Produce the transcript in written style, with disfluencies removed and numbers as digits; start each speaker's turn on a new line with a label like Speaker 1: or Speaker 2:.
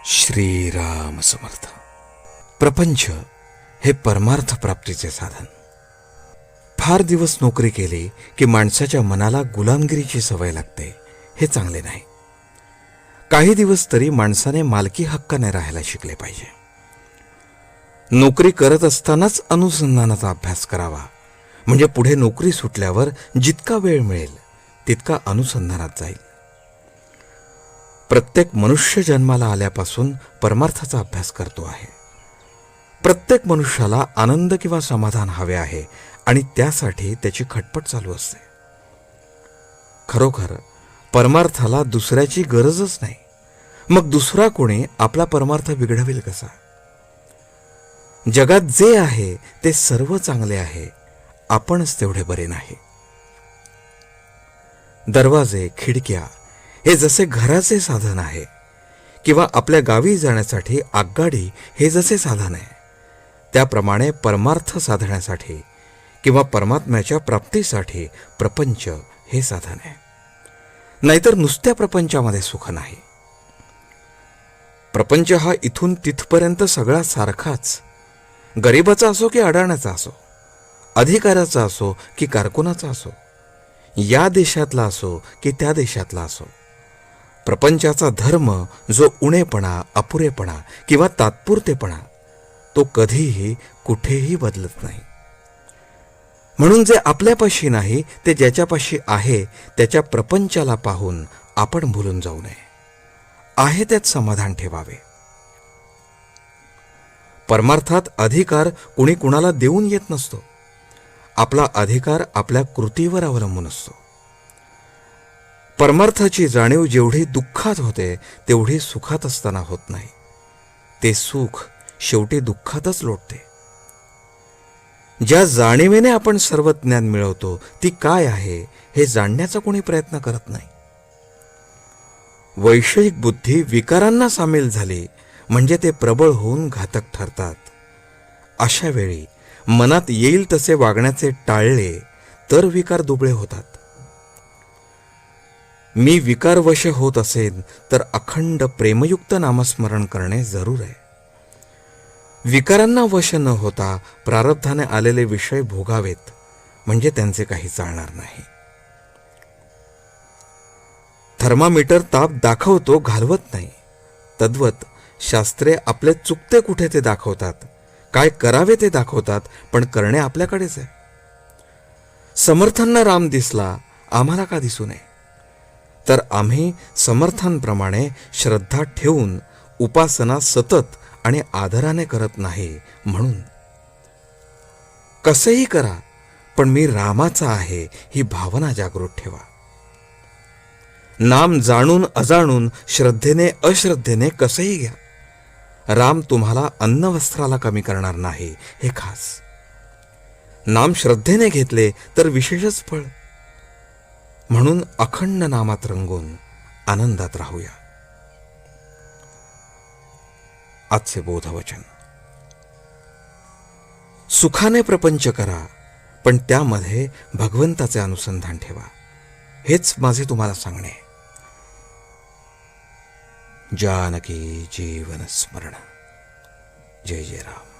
Speaker 1: श्रीराम समर्थ. प्रपंच हे परमार्थ प्राप्तीचे साधन. फार दिवस नोकरी केली की माणसाच्या मनाला गुलामगिरीची सवय लागते. हे चांगले नाही. काही दिवस तरी माणसाने मालकी हक्काने राहायला शिकले पाहिजे. नोकरी करत असतानाच अनुसंधानाचा अभ्यास करावा, म्हणजे पुढे नोकरी सुटल्यावर जितका वेळ मिळेल तितका अनुसंधानात जाईल. प्रत्येक मनुष्य जन्माला आल्यापासून परमार्थाचा अभ्यास करतो आहे. प्रत्येक मनुष्याला आनंद किंवा समाधान हवे आहे आणि त्यासाठी त्याची खटपट चालू असते. खरोखर परमार्थाला दुसऱ्याची गरजच नाही. मग दुसरा कोणी आपला परमार्थ बिघडवेल कसा? जगात जे आहे ते सर्व चांगले आहे, आपणच तेवढे बरे नाही. दरवाजे, खिडक्या हे जसे घराचे साधन आहे, किंवा आपल्या गावी जाण्यासाठी आगगाडी हे जसे साधन आहे, त्याप्रमाणे परमार्थ साधण्यासाठी किंवा परमात्म्याच्या प्राप्तीसाठी प्रपंच हे साधन आहे. नाहीतर नुसत्या प्रपंचामध्ये सुख नाही. प्रपंच हा इथून तिथपर्यंत सगळा सारखाच. गरिबाचा असो की अडाण्याचा असो, अधिकाराचा असो की कारकुनाचा असो, या देशातला असो की त्या देशातला असो, प्रपंचाचा धर्म जो उणेपणा, अपुरेपणा किंवा तात्पुरतेपणा, तो कधीही कुठेही बदलत नाही. म्हणून जे आपल्यापाशी नाही ते ज्याच्यापाशी आहे त्याच्या प्रपंचाला पाहून आपण भुलून जाऊ नये. आहे त्यात समाधान ठेवावे. परमार्थात अधिकार कुणी कुणाला देऊन येत नसतो. आपला अधिकार आपल्या कृतीवर अवलंबून असतो. परमार्थाची जाणीव जेवढी दुःखात होते तेवढी सुखात असताना होत नाही. ते सुख शेवटी दुःखातच लोटते. ज्या जाणीवेने आपण सर्व ज्ञान मिळवतो ती काय आहे हे जाणण्याचा कोणी प्रयत्न करत नाही. वैषयिक बुद्धी विकारांना सामील झाली म्हणजे ते प्रबळ होऊन घातक ठरतात. अशा वेळी मनात येईल तसे वागण्याचे टाळले तर विकार दुबळे होतात. मी विकारवश होत असेन तर अखंड प्रेमयुक्त नामस्मरण करणे जरूर आहे. विकारांना वश न होता प्रारब्धाने आलेले विषय भोगावेत, म्हणजे त्यांचे काही चालणार नाही. थर्मामीटर ताप दाखवतो, घालवत नाही. तद्वत शास्त्रे आपले चुकते कुठे ते दाखवतात, काय करावे ते दाखवतात, पण करणे आपल्याकडेच आहे. समर्थांना राम दिसला, आम्हाला का दिसू नये? तर आम्ही समर्थांप्रमाणे श्रद्धा ठेवून उपासना सतत आणि आदराने करत नाही. म्हणून कसेही करा, पण मी रामाचा आहे ही भावना जागृत ठेवा. नाम जाणून अजाणून, श्रद्धेने अश्रद्धेने कसेही घ्या. राम तुम्हाला अन्न वस्त्राला कमी करणार नाही, हे खास. नाम श्रद्धेने घेतले तर विशेषच फळ. म्हणून अखंड नामात रंगून आनंदात राहूया. आजचे बोधवचन. सुखाने प्रपंच करा, पण त्यामध्ये भगवंताचे अनुसंधान ठेवा. हेच माझे तुम्हाला सांगणे. जानकी जीवन स्मरण. जय जय राम.